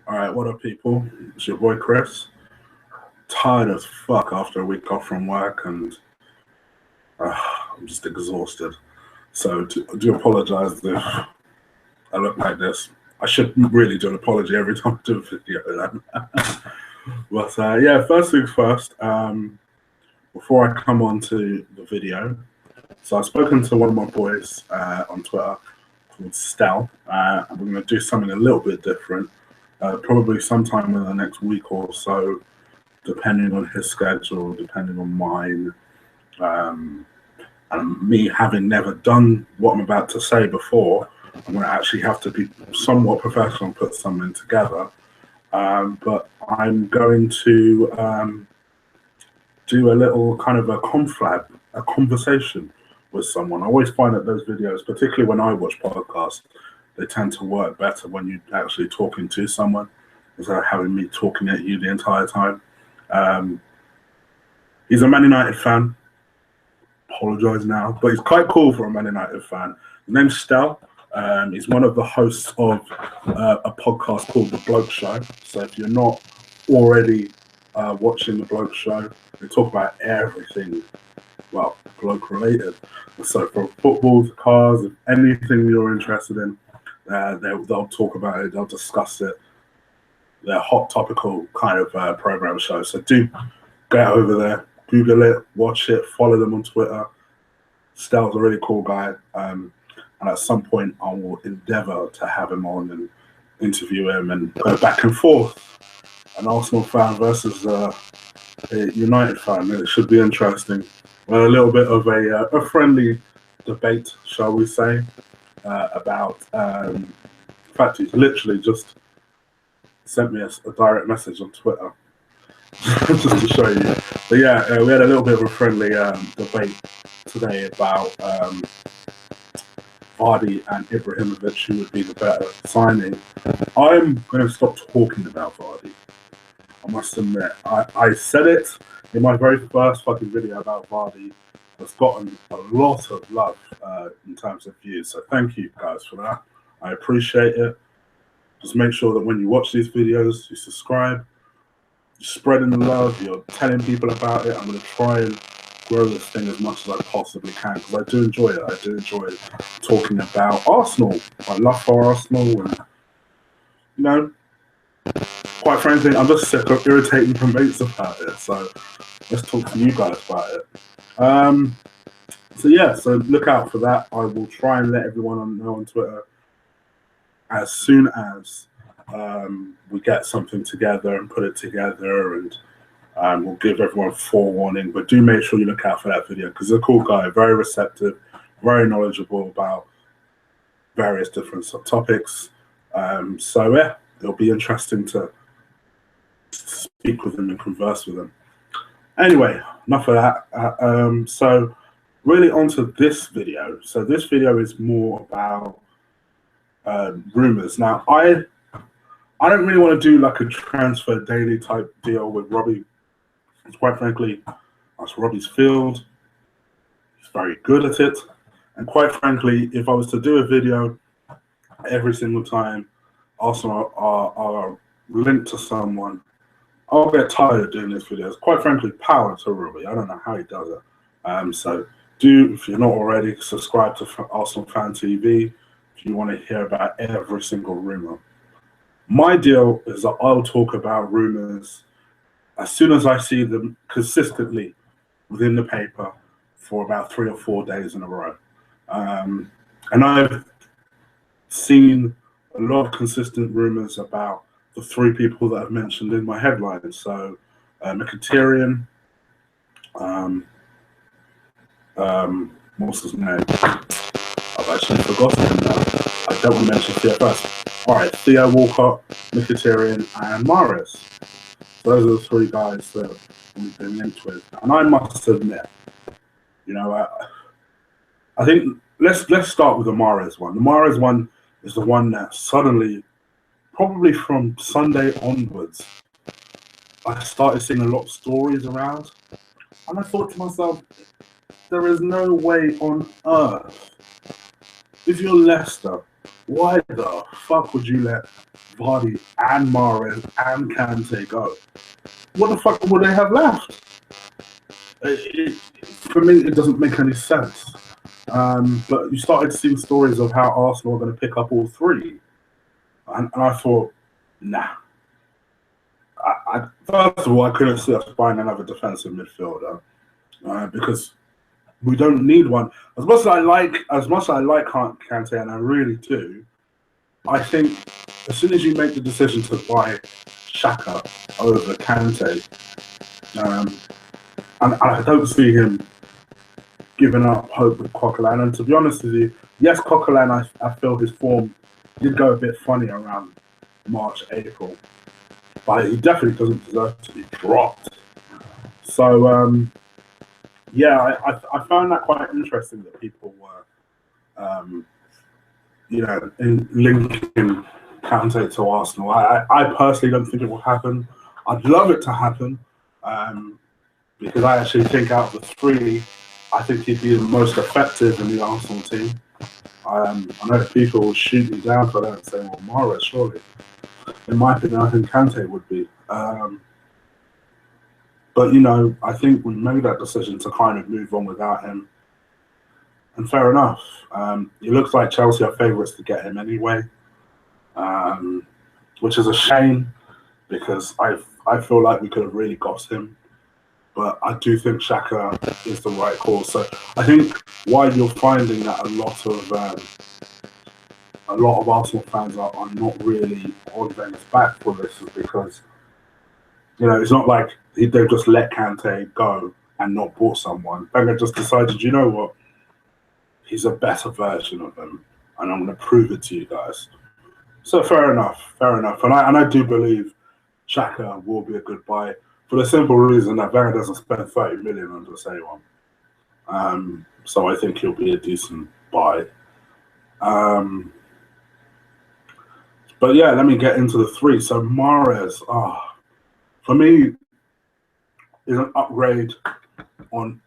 All right, what up, people? It's your boy Chris. Tired as fuck after a week off from work, and I'm just exhausted. So I do apologize if I look like this. I should really do an apology every time I do a video. But yeah, first things first. Before I come on to the video, so I've spoken to one of my boys on Twitter called Stel. And we're going to do something a little bit different. Probably sometime in the next week or so, depending on his schedule, depending on mine, and me having never done what I'm about to say before, I'm going to actually have to be somewhat professional and put something together. But I'm going to do a little kind of a conflab, a conversation with someone. I always find that those videos, particularly when I watch podcasts, they tend to work better when you're actually talking to someone instead of having me talking at you the entire time. He's a Man United fan. Apologise now, but he's quite cool for a Man United fan. His name's Stel. He's one of the hosts of a podcast called The Bloke Show. So if you're not already watching The Bloke Show, they talk about everything, well, bloke related. So from football to cars, anything you're interested in, they'll talk about it, they'll discuss it. They're hot topical kind of program show. So do get over there, Google it, watch it, follow them on Twitter. Stel's a really cool guy. And at some point I will endeavour to have him on and interview him and go back and forth. An Arsenal fan versus a United fan. It should be interesting. Well, a little bit of a friendly debate, shall we say, about. In fact, he's literally just sent me a direct message on Twitter just to show you. But yeah, we had a little bit of a friendly debate today about Vardy and Ibrahimovic, who would be the better signing. I'm going to stop talking about Vardy. I must admit, I said it in my very first fucking video about Vardy. It's gotten a lot of love in terms of views, so thank you guys for that. I appreciate it. Just make sure that when you watch these videos, you subscribe, you're spreading the love, you're telling people about it. I'm going to try and grow this thing as much as I possibly can because I do enjoy it. I do enjoy talking about Arsenal. I love for Arsenal, and you know, quite frankly, I'm just sick of irritating my mates about it. So let's talk to you guys about it. So yeah, so look out for that. I will try and let everyone know on Twitter as soon as we get something together and put it together, and we'll give everyone forewarning. But do make sure you look out for that video because he's a cool guy, very receptive, very knowledgeable about various different subtopics. So yeah, it'll be interesting to speak with him and converse with him. Anyway, enough of that. So really onto this video. So this video is more about rumours. Now, I don't really want to do like a transfer daily type deal with Robbie. Quite frankly, that's Robbie's field. He's very good at it. And quite frankly, if I was to do a video every single time Arsenal are linked to someone, I'll get tired of doing these videos. Quite frankly, power to Robbie. I don't know how he does it. So do, if you're not already, subscribe to Arsenal Fan TV if you want to hear about every single rumour. My deal is that I'll talk about rumours as soon as I see them consistently within the paper for about 3 or 4 days in a row. And I've seen a lot of consistent rumours about the 3 people that I've mentioned in my headline. So Mkhitaryan, what's his name? I've actually forgotten him now. I don't want to mention Theo first. All right, Theo, Walcott, Mkhitaryan, and Mahrez. So those are the 3 guys that we've been linked with. And I must admit, you know, I think let's start with the Mahrez one. The Mahrez one is the one that suddenly, probably from Sunday onwards, I started seeing a lot of stories around. And I thought to myself, there is no way on earth, if you're Leicester, Why the fuck would you let Vardy and Mahrez and Kante go? What the fuck would they have left? For me, it doesn't make any sense. But you started seeing stories of how Arsenal are going to pick up all three, and I thought, nah. First of all, I couldn't see us buying another defensive midfielder because we don't need one. As much as I like Kante, and I really do, I think as soon as you make the decision to buy Xhaka over Kante, and I don't see him giving up hope with Coquelin. And to be honest with you, yes, Coquelin, I feel his form did go a bit funny around March, April, but he definitely doesn't deserve to be dropped. So, yeah, I found that quite interesting that people were, linking Kante to Arsenal. I personally don't think it will happen. I'd love it to happen because I actually think out of the three, I think he'd be the most effective in the Arsenal team. I know people will shoot me down for that and say, well, Mahrez, surely. In my opinion, I think Kante would be. But, I think we made that decision to kind of move on without him. And fair enough. It looks like Chelsea are favourites to get him anyway, which is a shame because I feel like we could have really got him. But I do think Xhaka is the right call. So I think why you're finding that a lot of Arsenal fans are not really on Wenger's back for this is because it's not like they've just let Kante go and not bought someone. Wenger just decided, you know what, he's a better version of him, and I'm going to prove it to you guys. So fair enough, and I do believe Xhaka will be a good buy. For the simple reason that Wenger doesn't spend 30 million on just anyone. So I think he'll be a decent buy. But yeah, let me get into the three. So Mahrez, for me, is an upgrade on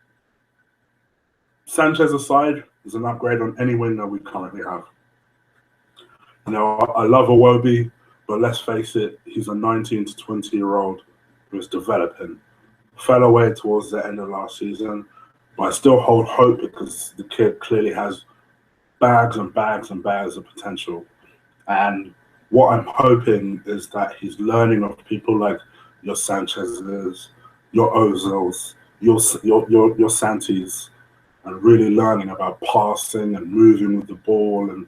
Sanchez aside, is an upgrade on any winger we currently have. I love Iwobi, but let's face it, he's a 19 to 20-year-old who's developing. Fell away towards the end of last season, but I still hold hope because the kid clearly has bags and bags and bags of potential. And what I'm hoping is that he's learning of people like your Sanchez's, your Ozils, your Santis, and really learning about passing and moving with the ball. And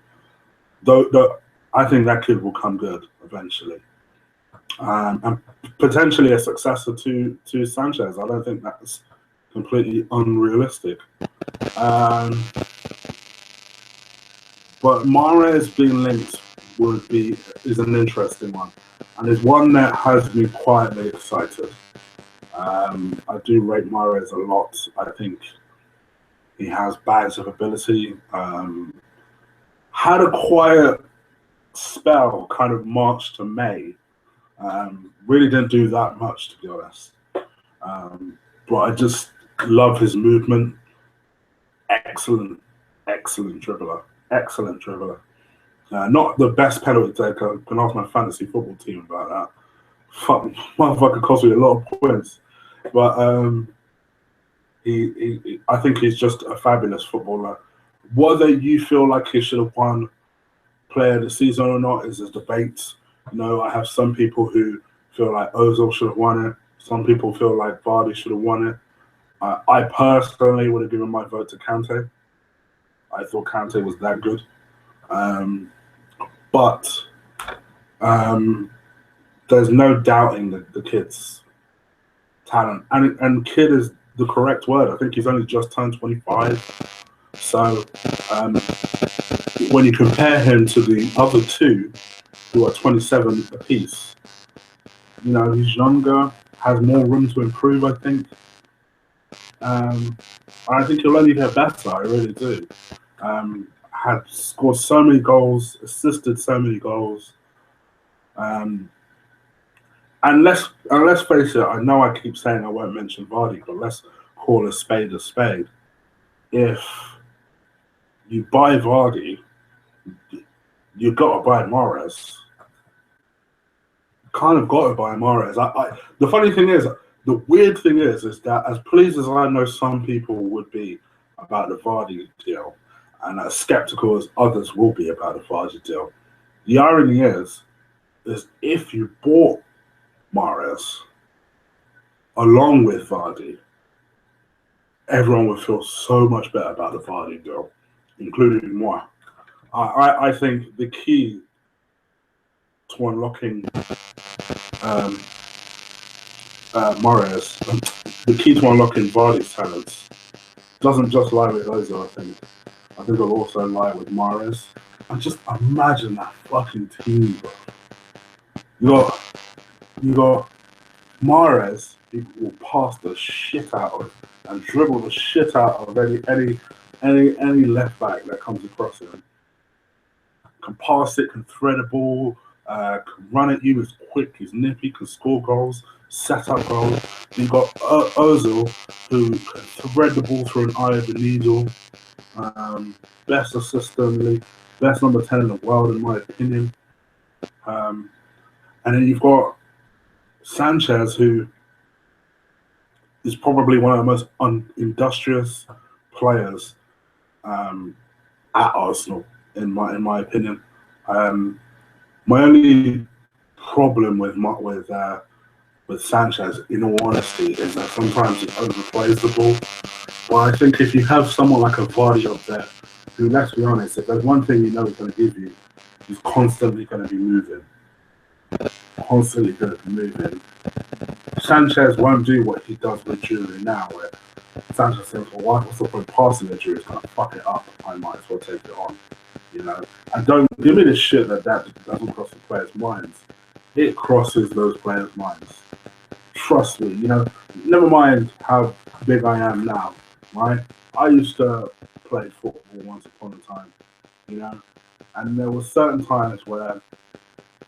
I think that kid will come good eventually. And potentially a successor to Sanchez. I don't think that's completely unrealistic. But Mahrez being linked is an interesting one, and is one that has me quietly excited. I do rate Mahrez a lot. I think he has bags of ability. Had a quiet spell, kind of March to May. Really didn't do that much, to be honest. But I just love his movement. Excellent dribbler. Excellent dribbler. Not the best penalty taker. I can ask my fantasy football team about that. Fuck, motherfucker cost me a lot of points. But I think he's just a fabulous footballer. Whether you feel like he should have won Player of the Season or not is a debate. I have some people who feel like Ozil should have won it. Some people feel like Vardy should have won it. I personally would have given my vote to Kante. I thought Kante was that good. But there's no doubting the kid's talent. And kid is the correct word. I think he's only just turned 25. So when you compare him to the other two, who are 27 apiece, he's younger, has more room to improve, I think. I think he'll only get better, I really do. Had scored so many goals, assisted so many goals. And let's face it, I know I keep saying I won't mention Vardy, but let's call a spade a spade. If you buy Vardy, you got to buy Mahrez. Kind of got to buy Mahrez. The funny thing is, the weird thing is that as pleased as I know some people would be about the Vardy deal, and as skeptical as others will be about the Vardy deal, the irony is if you bought Mahrez along with Vardy, everyone would feel so much better about the Vardy deal, including moi. I think the key to unlocking Mahrez, the key to unlocking Vardy's talents doesn't just lie with Ozil, I think it'll also lie with Mahrez. And just imagine that fucking team, bro. You got Mahrez, who will pass the shit out of and dribble the shit out of any left back that comes across him. Can pass it, can thread a ball, can run at you, is quick, he's nippy, can score goals, set up goals. You've got Ozil, who can thread the ball through an eye of the needle. Best assist in the league, best number 10 in the world, in my opinion. And then you've got Sanchez, who is probably one of the most industrious players at Arsenal, in my opinion. My only problem with Sanchez, in all honesty, is that sometimes he overplays the ball. But I think if you have someone like a Vardy up there, who, let's be honest, if there's one thing you know he's going to give you, he's constantly going to be moving. Constantly going to be moving. Sanchez won't do what he does with Jury now, where Sanchez says, well, what's the point of passing it? Jury's going to fuck it up. I might as well take it on. You know? And don't give me the shit that doesn't cross the players' minds. It crosses those players' minds. Trust me, you know, never mind how big I am now, right? I used to play football once upon a time, you know, and there were certain times where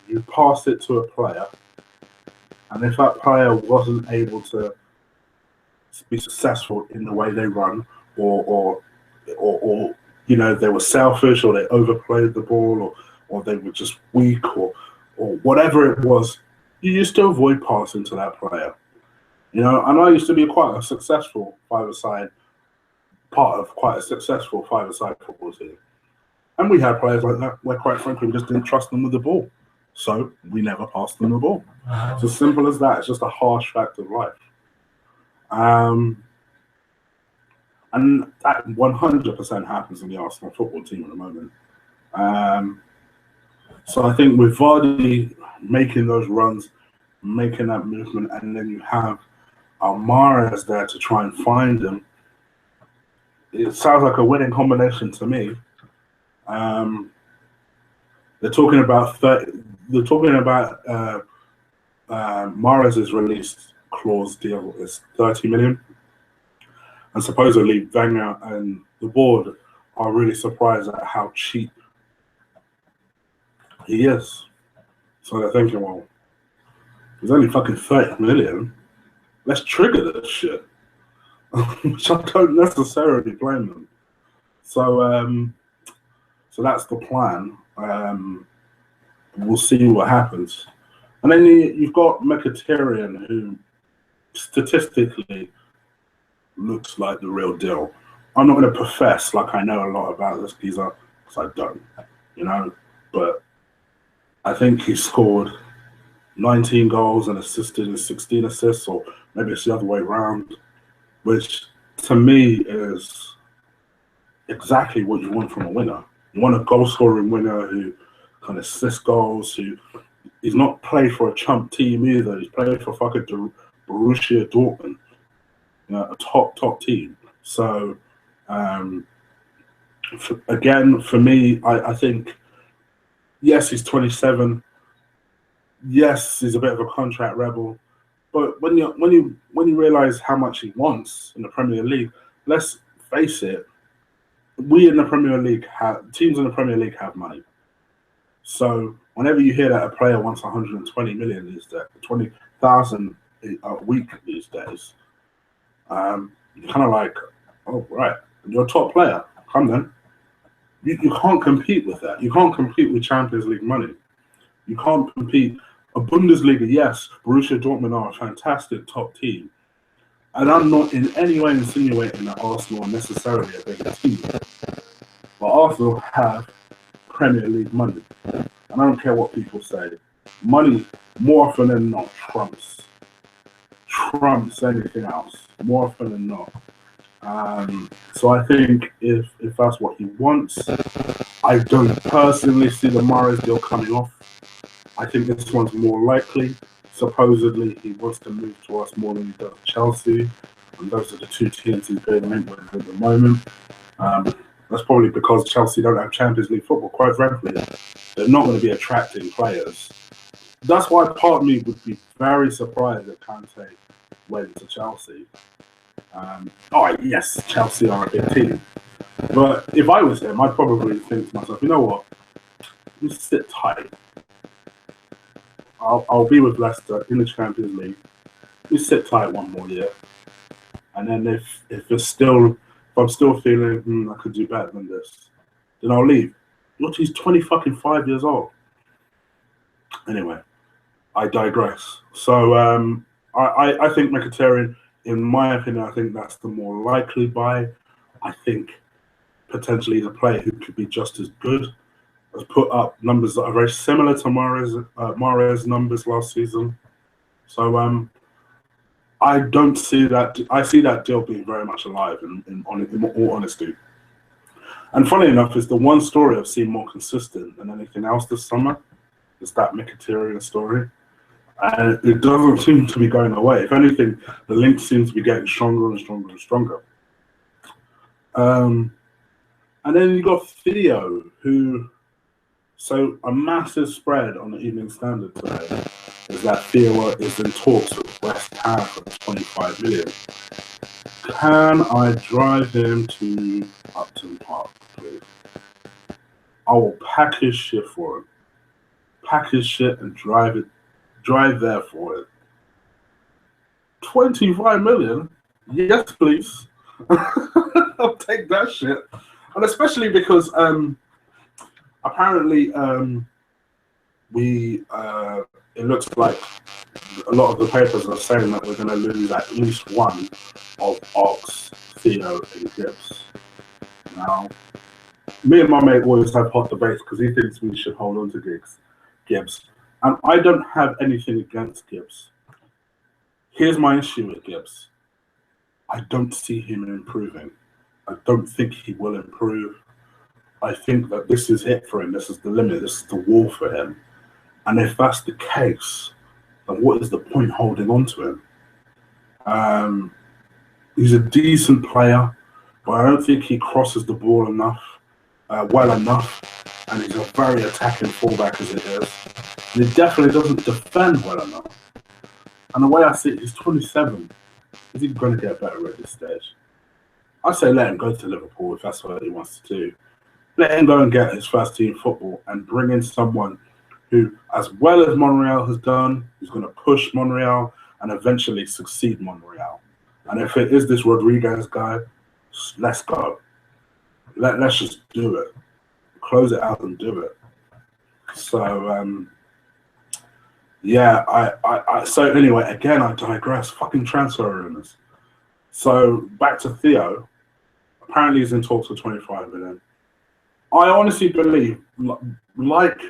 you pass it to a player, and if that player wasn't able to be successful in the way they run, or you know, they were selfish, or they overplayed the ball, or they were just weak, or whatever it was, you used to avoid passing to that player. You know, and I used to be quite a successful five-a-side football team. And we had players like that where, quite frankly, we just didn't trust them with the ball. So we never passed them the ball. It's as simple as that. It's just a harsh fact of life. And that 100% happens in the Arsenal football team at the moment. So I think with Vardy making those runs, making that movement, and then you have Mahrez there to try and find him, it sounds like a winning combination to me. They're talking about Mahrez's release clause deal is 30 million, and supposedly Wenger and the board are really surprised at how cheap he is. So they're thinking, well, there's only fucking 30 million. Let's trigger this shit. Which I don't necessarily blame them. So that's the plan. We'll see what happens. And then you've got Mkhitaryan, who statistically looks like the real deal. I'm not going to profess like I know a lot about this geezer, because I don't, you know. But I think he scored 19 goals and assisted in 16 assists, or maybe it's the other way around, which to me is exactly what you want from a winner. You want a goal-scoring winner who can assist goals, who he's not played for a chump team either. He's played for fucking Borussia Dortmund, you know, a top team. So, for me, I think, yes, he's 27. Yes, he's a bit of a contract rebel. But when you realize how much he wants in the Premier League, let's face it, teams in the Premier League have money. So whenever you hear that a player wants 120 million these days, 20,000 a week these days, you're kind of like, oh right, you're a top player, come then. You can't compete with that. You can't compete with Champions League money. You can't compete. A Bundesliga, yes, Borussia Dortmund are a fantastic top team. And I'm not in any way insinuating that Arsenal are necessarily a bigger team. But Arsenal have Premier League money. And I don't care what people say. Money, more often than not, trumps anything else, more often than not. So I think if that's what he wants, I don't personally see the Mahrez deal coming off. I think this one's more likely. Supposedly, he wants to move to us more than he does Chelsea, and those are the two teams he's being linked with at the moment. That's probably because Chelsea don't have Champions League football. Quite frankly, they're not going to be attracting players. That's why part of me would be very surprised if Kante went to Chelsea. Yes, Chelsea are a big team. But if I was him, I'd probably think to myself, you know what? Just sit tight. I'll be with Leicester in the Champions League. Just sit tight one more year. And then if I'm still feeling I could do better than this, then I'll leave. Look, he's 25 years old. Anyway, I digress. So I think Mkhitaryan, in my opinion, I think that's the more likely buy. I think potentially the player who could be just as good has put up numbers that are very similar to Mahrez numbers last season. So I don't see that. I see that deal being very much alive in all honesty. And funny enough, it's the one story I've seen more consistent than anything else this summer. Is that Mkhitaryan story. And it doesn't seem to be going away. If anything, the link seems to be getting stronger and stronger and stronger. And then you got Theo, so a massive spread on the Evening Standard today is that Theo is in talks with West Ham for 25 million. Can I drive him to Upton Park, please? I will pack his shit for him. Pack his shit and drive there for it. 25 million? Yes, please. I'll take that shit. And especially because apparently it looks like a lot of the papers are saying that we're going to lose at least one of Ox, Theo, and Gibbs. Now, me and my mate always have hot debates because he thinks we should hold on to Gibbs. And I don't have anything against Gibbs. Here's my issue with Gibbs. I don't see him improving. I don't think he will improve. I think that this is it for him. This is the limit. This is the wall for him. And if that's the case, then what is the point holding on to him? He's a decent player, but I don't think he crosses the ball well enough. And he's a very attacking fullback as it is. And he definitely doesn't defend well enough. And the way I see it, he's 27. Is he going to get better at this stage? I say let him go to Liverpool if that's what he wants to do. Let him go and get his first team football and bring in someone who, as well as Monreal has done, is going to push Monreal and eventually succeed Monreal. And if it is this Rodriguez guy, let's go. Let's just do it. Close it out and do it. So, so anyway, again, I digress. Fucking transfer rumors. So back to Theo. Apparently he's in talks for 25 million. I honestly believe, like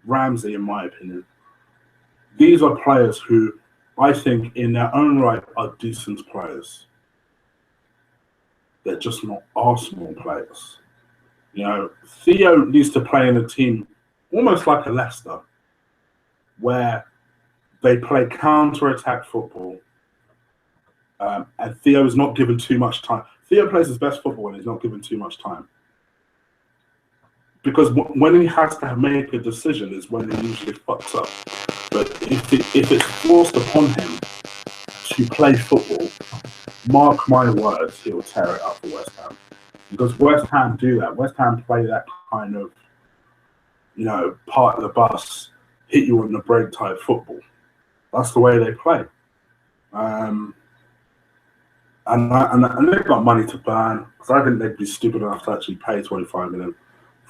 Ramsey, in my opinion, these are players who I think in their own right are decent players. They're just not Arsenal players. You know, Theo needs to play in a team almost like a Leicester, where they play counter-attack football, and Theo is not given too much time. Theo plays his best football when he's not given too much time. Because when he has to make a decision is when he usually fucks up. But if it's forced upon him to play football, mark my words, he'll tear it up for West Ham. Because West Ham do that. West Ham play that kind of, part of the bus, hit you on the break type football. That's the way they play. And they've got money to burn. Because I think they'd be stupid enough to actually pay 25 million.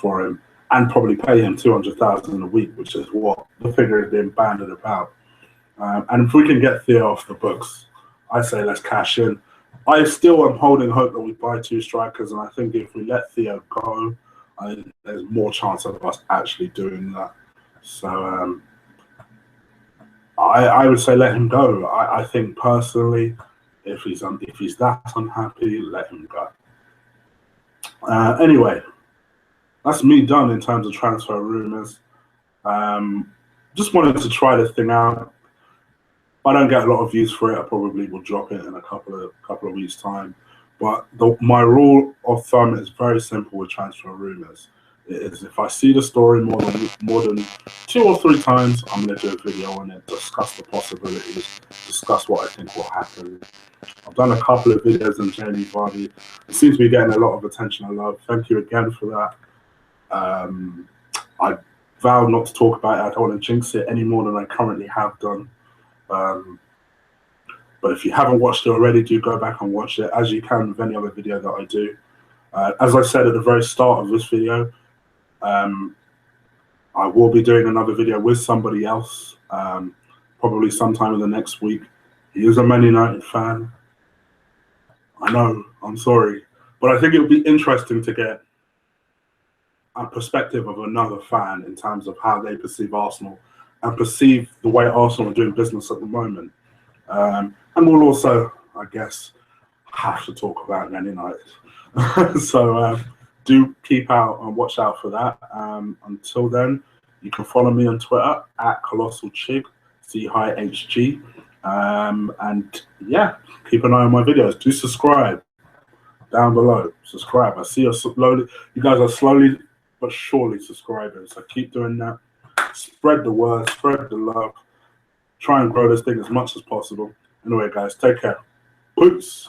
for him and probably pay him 200,000 a week, which is what the figure is being banded about. And if we can get Theo off the books, I say let's cash in. I still am holding hope that we buy 2 strikers, and I think if we let Theo go, there's more chance of us actually doing that. So I would say let him go. I think personally, if he's that unhappy, let him go. Anyway, that's me done in terms of transfer rumours. Just wanted to try this thing out. If I don't get a lot of views for it, I probably will drop it in a couple of weeks' time. But my rule of thumb is very simple with transfer rumours. It is if I see the story more than 2 or 3 times, I'm going to do a video on it, discuss the possibilities, discuss what I think will happen. I've done a couple of videos on Jamie Vardy. It seems to be getting a lot of attention and love. Thank you again for that. I vowed not to talk about it. I don't want to jinx it any more than I currently have done. But if you haven't watched it already, do go back and watch it, as you can with any other video that I do. As I said at the very start of this video, I will be doing another video with somebody else, probably sometime in the next week. He is a Man United fan. I know, I'm sorry. But I think it would be interesting to get a perspective of another fan in terms of how they perceive Arsenal and perceive the way Arsenal are doing business at the moment. And we'll also, I guess, have to talk about Man United. So do keep out and watch out for that. Until then, you can follow me on Twitter at ColossalChig, CHG. And yeah, keep an eye on my videos. Do subscribe down below. Subscribe. I see you slowly. You guys are slowly but surely subscribing. So keep doing that. Spread the word. Spread the love. Try and grow this thing as much as possible. Anyway, guys, take care. Peace.